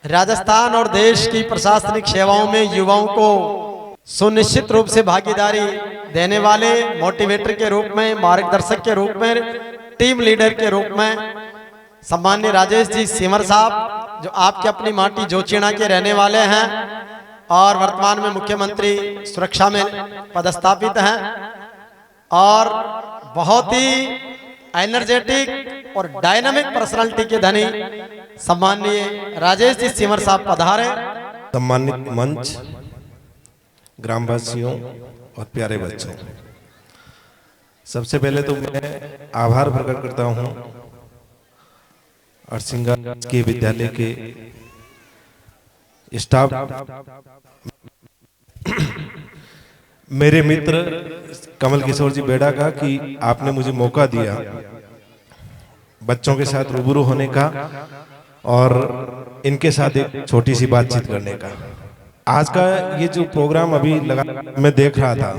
राजस्थान और देश की प्रशासनिक सेवाओं में युवाओं को सुनिश्चित रूप से भागीदारी देने वाले मोटिवेटर के रूप में, मार्गदर्शक के रूप में, टीम लीडर के रूप में सम्मान्य राजेश जी सिमर साहब, जो आपके अपनी माटी जोचीना के रहने वाले हैं और वर्तमान में मुख्यमंत्री सुरक्षा में पदस्थापित हैं और बहुत ही एनर्जेटिक और डायनामिक पर्सनालिटी के धनी सम्माननीय राजेश जी सिमर साहब पधारे। सम्मानित मंच, ग्रामवासियों और प्यारे बच्चों, सबसे पहले तो मैं आभार प्रकट करता हूं अरसिंगा के विद्यालय के स्टाफ, मेरे मित्र कमल किशोर जी बेड़ा का कि आपने मुझे मौका दिया बच्चों के साथ रूबरू होने का और इनके साथ एक छोटी सी बातचीत करने का। आज का ये जो प्रोग्राम अभी लगा मैं देख रहा था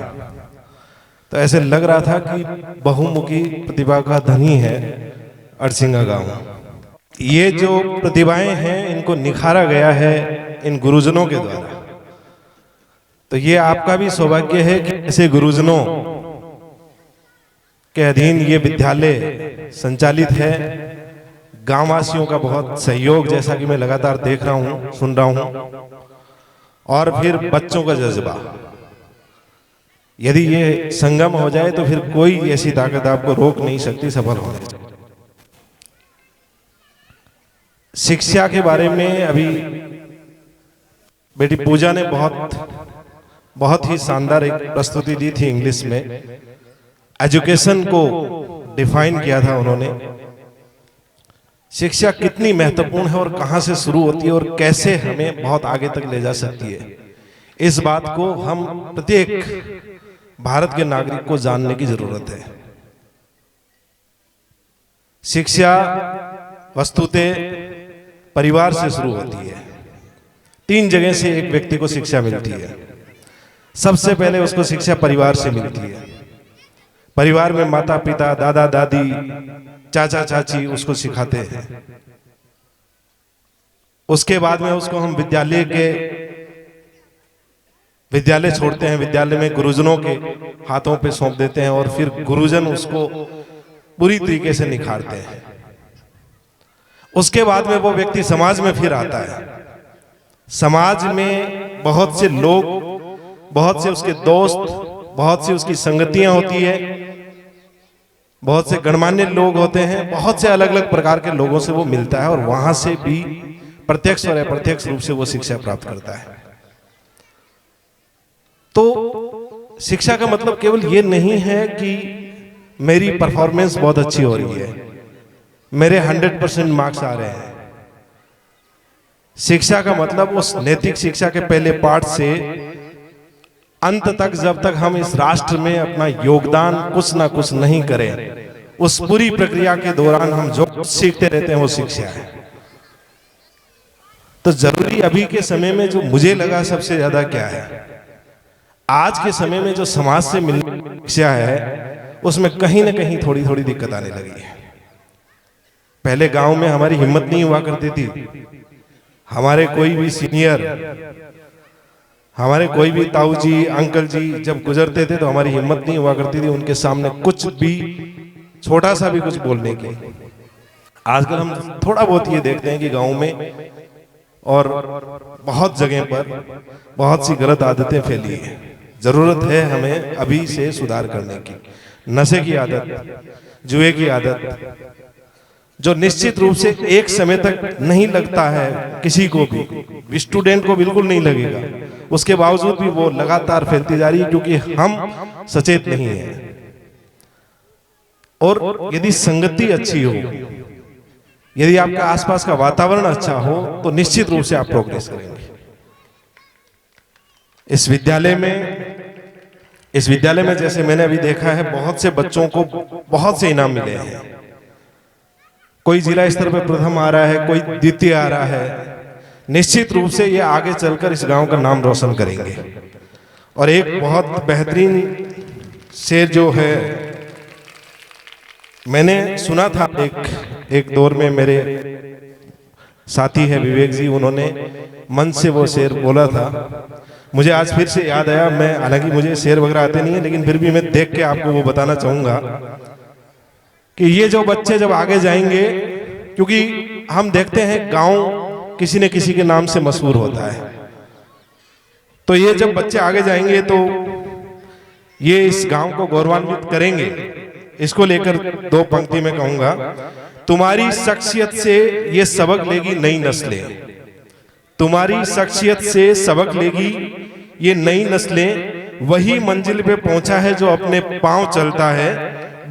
तो ऐसे लग रहा था कि बहुमुखी प्रतिभा का धनी है अरसिंगा गांव। ये जो प्रतिभाएं हैं इनको निखारा गया है इन गुरुजनों के द्वारा। तो ये आपका भी सौभाग्य है कि ऐसे गुरुजनों के अधीन ये विद्यालय संचालित है। गांववासियों का बहुत सहयोग, जैसा कि मैं लगातार देख रहा हूं, सुन रहा हूं, और फिर बच्चों का जज्बा। यदि ये संगम हो जाए तो फिर कोई ऐसी ताकत आपको रोक नहीं सकती सफल होने से। शिक्षा के बारे में अभी बेटी पूजा ने बहुत ही शानदार एक प्रस्तुति दी थी इंग्लिश में। एजुकेशन को डिफाइन किया था उन्होंने। शिक्षा कितनी महत्वपूर्ण है और कहां से शुरू होती है और कैसे हमें बहुत आगे तक ले जा सकती है, इस बात को हम प्रत्येक भारत के नागरिक को जानने की जरूरत है। शिक्षा वस्तुतः परिवार से शुरू होती है। 3 जगह से एक व्यक्ति को शिक्षा मिलती है। सबसे पहले उसको शिक्षा परिवार से मिलती है। परिवार में माता पिता, दादा दादी, चाचा चाची उसको सिखाते हैं। उसके बाद में उसको हम विद्यालय छोड़ते हैं। विद्यालय में गुरुजनों के हाथों पे सौंप देते हैं और फिर गुरुजन उसको पूरी तरीके से निखारते हैं। उसके बाद में वो व्यक्ति समाज में फिर आता है। समाज में बहुत से लोग, बहुत से उसके दोस्त, बहुत सी उसकी संगतियां होती है, बहुत से गणमान्य लोग होते हैं, बहुत से अलग अलग प्रकार के लोगों से वो मिलता है और वहां से भी प्रत्यक्ष और अप्रत्यक्ष रूप से वो शिक्षा प्राप्त करता है। तो शिक्षा का मतलब केवल ये नहीं है कि मेरी परफॉर्मेंस बहुत अच्छी हो रही है, मेरे 100% मार्क्स आ रहे हैं। शिक्षा का मतलब उस नैतिक शिक्षा के पहले पाठ से अंत तक, जब तक हम इस राष्ट्र में अपना योगदान कुछ ना कुछ नहीं करें, उस पूरी प्रक्रिया के दौरान हम जो सीखते रहते हैं वो शिक्षा है। तो जरूरी अभी के समय में जो मुझे लगा सबसे ज्यादा क्या है, आज के समय में जो समाज से मिलने शिक्षा है उसमें कहीं ना कहीं थोड़ी थोड़ी दिक्कत आने लगी है। पहले गांव में हमारी हिम्मत नहीं हुआ करती थी। हमारे कोई भी सीनियर, हमारे कोई भी ताऊ जी, अंकल जी जब गुजरते थे तो हमारी हिम्मत नहीं हुआ करती थी उनके सामने कुछ भी, छोटा सा भी कुछ बोलने की। आजकल हम थोड़ा बहुत ये देखते हैं कि गांव में और बहुत जगह पर बहुत सी गलत आदतें फैली है। जरूरत है हमें अभी से सुधार करने की। नशे की आदत, जुए की आदत, जो निश्चित रूप से एक समय तक नहीं लगता है किसी को भी, स्टूडेंट को बिल्कुल नहीं लगेगा, उसके बावजूद भी वो लगातार फैलती जा रही है क्योंकि हम सचेत नहीं हैं। और यदि संगति अच्छी हो, यदि आपके आसपास का वातावरण अच्छा हो तो निश्चित रूप से आप प्रोग्रेस करेंगे। इस विद्यालय में जैसे मैंने अभी देखा है, बहुत से बच्चों को बहुत से इनाम मिले हैं। कोई जिला स्तर पर प्रथम आ रहा है, कोई द्वितीय आ रहा है। निश्चित रूप से ये आगे चलकर इस गांव का नाम रोशन करेंगे। और एक बहुत बेहतरीन शेर जो है, मैंने सुना था एक दौर में मेरे साथी है विवेक जी, उन्होंने मन से वो शेर बोला था। मुझे आज फिर से याद आया। मैं, हालांकि मुझे शेर वगैरह आते नहीं है, लेकिन फिर भी मैं देख के आपको वो बताना चाहूंगा कि ये जो बच्चे जब आगे जाएंगे, क्योंकि हम देखते हैं गांव किसी न किसी के नाम से मशहूर होता है, तो ये जब बच्चे आगे जाएंगे तो ये इस गांव को गौरवान्वित करेंगे। इसको लेकर दो पंक्ति में कहूंगा, तुम्हारी शख्सियत से ये सबक लेगी नई नस्लें, तुम्हारी शख्सियत से सबक लेगी ये नई नस्लें। वही मंजिल पे पहुंचा है जो अपने पांव चलता है,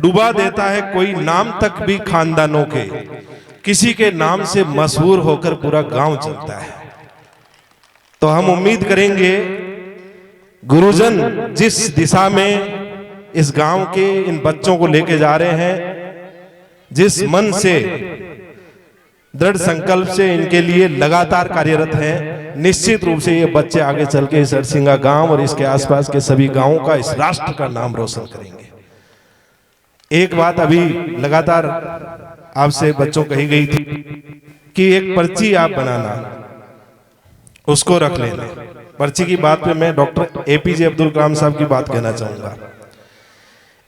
डुबा देता है कोई नाम तक भी खानदानों के, किसी के नाम से मशहूर होकर पूरा गांव चलता है। तो हम उम्मीद करेंगे गुरुजन जिस दिशा में इस गांव के इन बच्चों को लेके जा रहे हैं, जिस मन से, दृढ़ संकल्प से इनके लिए लगातार कार्यरत हैं, निश्चित रूप से ये बच्चे आगे चल के इस हरसिंगा गांव और इसके आसपास के सभी गांवों का, इस राष्ट्र का नाम रोशन करेंगे। एक बात अभी लगातार आपसे बच्चों कही गई थी कि एक पर्ची आप बनाना, उसको रख लेना। पर्ची की बात पे मैं डॉक्टर एपीजे अब्दुल कलाम साहब की बात कहना चाहूंगा।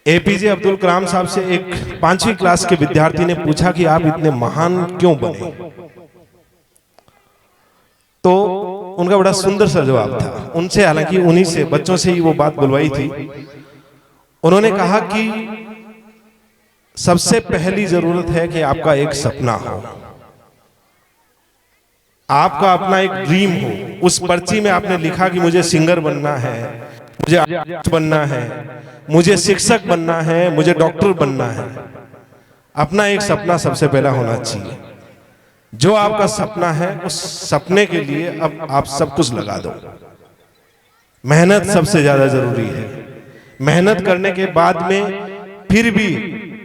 एपीजे अब्दुल कलाम साहब से एक 5वीं क्लास के विद्यार्थी ने पूछा कि आप इतने महान क्यों बने, तो उनका बड़ा सुंदर सा जवाब था। उनसे, हालांकि उन्हीं से, बच्चों से ही वो बात बुलवाई थी। उन्होंने कहा कि सबसे पहली जरूरत है कि आपका एक सपना हो, आपका अपना एक ड्रीम हो। उस पर्ची में आपने लिखा कि मुझे सिंगर बनना है, मुझे आर्टिस्ट बनना है, मुझे शिक्षक बनना है, मुझे डॉक्टर बनना है। अपना एक सपना सबसे पहला होना चाहिए। जो आपका सपना है, उस सपने के लिए अब आप सब कुछ लगा दो। मेहनत सबसे ज्यादा जरूरी है। मेहनत करने के बाद में फिर भी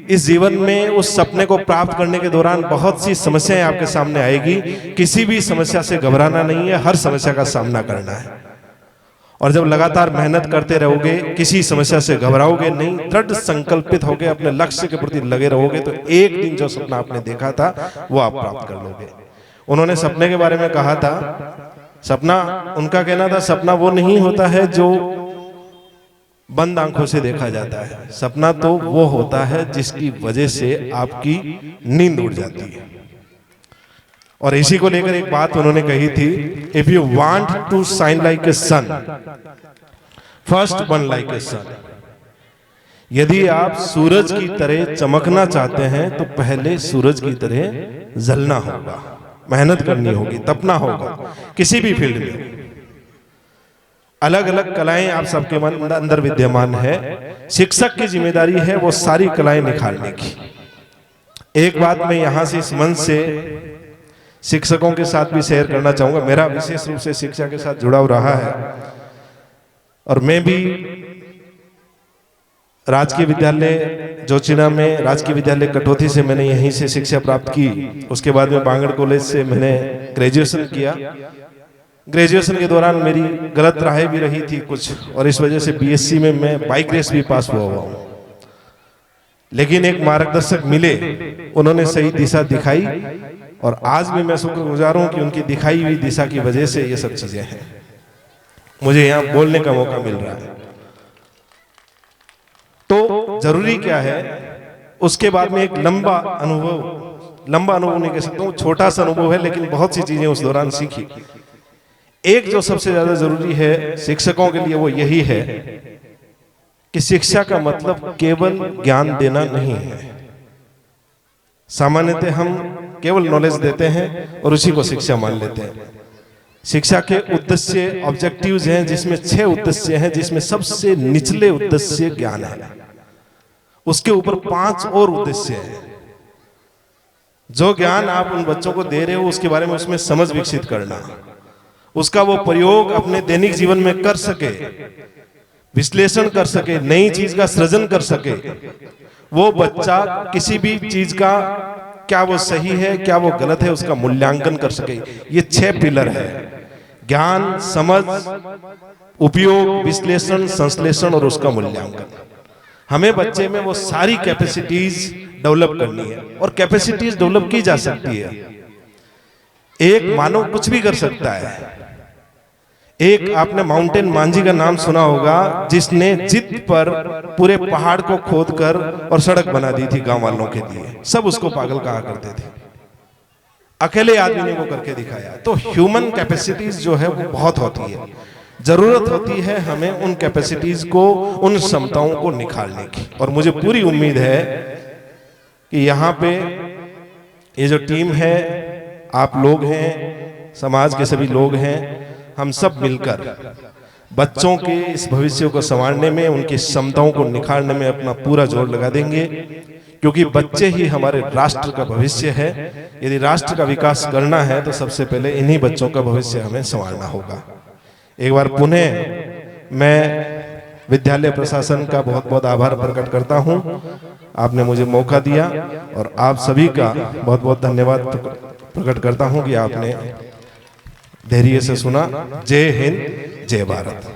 इस जीवन में उस सपने को प्राप्त करने के दौरान बहुत सी समस्याएं आपके सामने आएगी। किसी भी समस्या से घबराना नहीं है, हर समस्या का सामना करना है। और जब लगातार मेहनत करते रहोगे, किसी समस्या से घबराओगे नहीं, दृढ़ संकल्पित होकर अपने लक्ष्य के प्रति लगे रहोगे, तो एक दिन जो सपना आपने देखा था वो आप प्राप्त कर लोगे। उन्होंने सपने के बारे में कहा था, सपना, उनका कहना था, सपना वो नहीं होता है जो बंद आंखों से देखा जाता है। सपना तो वो होता है जिसकी वजह से आपकी नींद उड़ जाती है। और इसी को लेकर एक बात उन्होंने कही थी, if you want to shine like a sun, first burn like a sun. यदि आप सूरज की तरह चमकना चाहते हैं तो पहले सूरज की तरह जलना होगा, मेहनत करनी होगी, तपना होगा। किसी भी फील्ड में अलग अलग कलाएं आप सबके मन अंदर विद्यमान है। शिक्षक की जिम्मेदारी है वो सारी कलाएं निखारने की। एक बात मैं यहां से, इस मंच से शिक्षकों के साथ भी शेयर करना चाहूंगा। मेरा विशेष रूप से शिक्षा के साथ जुड़ाव रहा है और मैं भी राजकीय विद्यालय जोचिना में, राजकीय विद्यालय कटौती से मैंने यहीं से शिक्षा प्राप्त की। उसके बाद में बांगड़ कॉलेज से मैंने ग्रेजुएशन किया। ग्रेजुएशन के दौरान मेरी गलत राहें भी रही थी कुछ, और इस वजह से बीएससी में मैं बाइक रेस भी पास हुआ हूँ। लेकिन एक मार्गदर्शक मिले, उन्होंने सही दिशा दिखाई और आज भी मैं शुक्रगुजार हूं कि उनकी दिखाई हुई दिशा की वजह से ये सब चीजें हैं, मुझे यहाँ बोलने का मौका मिल रहा है। तो जरूरी क्या है, उसके बाद में एक लंबा अनुभव नहीं कह सकता हूँ, छोटा सा अनुभव है, लेकिन बहुत सी चीजें उस दौरान सीखी। एक जो सबसे ज्यादा जरूरी है शिक्षकों के लिए वो यही है कि शिक्षा का मतलब केवल ज्ञान देना नहीं है। सामान्यतः हम केवल नॉलेज देते हैं और उसी को शिक्षा मान लेते हैं। शिक्षा के उद्देश्य, ऑब्जेक्टिव्स हैं, जिसमें 6 उद्देश्य हैं, जिसमें सबसे निचले उद्देश्य ज्ञान है। उसके ऊपर 5 और उद्देश्य हैं। जो ज्ञान आप उन बच्चों को दे रहे हो उसके बारे में उसमें समझ विकसित करना, उसका वो प्रयोग अपने दैनिक जीवन में कर सके, विश्लेषण कर सके, नई चीज का सृजन कर सके। वो बच्चा किसी भी चीज का क्या वो सही है, क्या वो गलत है, उसका मूल्यांकन कर सके। ये 6 पिलर है: ज्ञान, समझ, उपयोग, विश्लेषण, संश्लेषण और उसका मूल्यांकन। हमें बच्चे में वो सारी कैपेसिटीज डेवलप करनी है और कैपेसिटीज डेवलप की जा सकती है। एक मानव कुछ भी कर सकता है। एक आपने माउंटेन मांझी का नाम सुना होगा, जिसने जिद पर पूरे पहाड़ को खोदकर और सड़क बना दी थी गांव वालों के लिए। सब उसको पागल कहा करते थे, अकेले आदमी ने वो करके दिखाया। तो ह्यूमन कैपेसिटीज जो है वो बहुत होती है। जरूरत होती है हमें उन कैपेसिटीज को, उन क्षमताओं को निखारने की। और मुझे पूरी उम्मीद है कि यहाँ पे ये जो टीम है, आप लोग हैं, समाज के सभी लोग हैं, हम सब मिलकर बच्चों के इस भविष्य को संवारने में, उनकी क्षमताओं को निखारने में अपना पूरा जोर लगा देंगे, क्योंकि बच्चे ही हमारे राष्ट्र का भविष्य है। यदि राष्ट्र का विकास करना है तो सबसे पहले इन्हीं बच्चों का भविष्य हमें संवारना होगा। एक बार पुनः मैं विद्यालय प्रशासन का बहुत बहुत आभार प्रकट करता हूं। आपने मुझे मौका दिया और आप सभी का बहुत बहुत धन्यवाद प्रकट करता हूं कि आपने धैर्य से सुना। जय हिंद, जय भारत।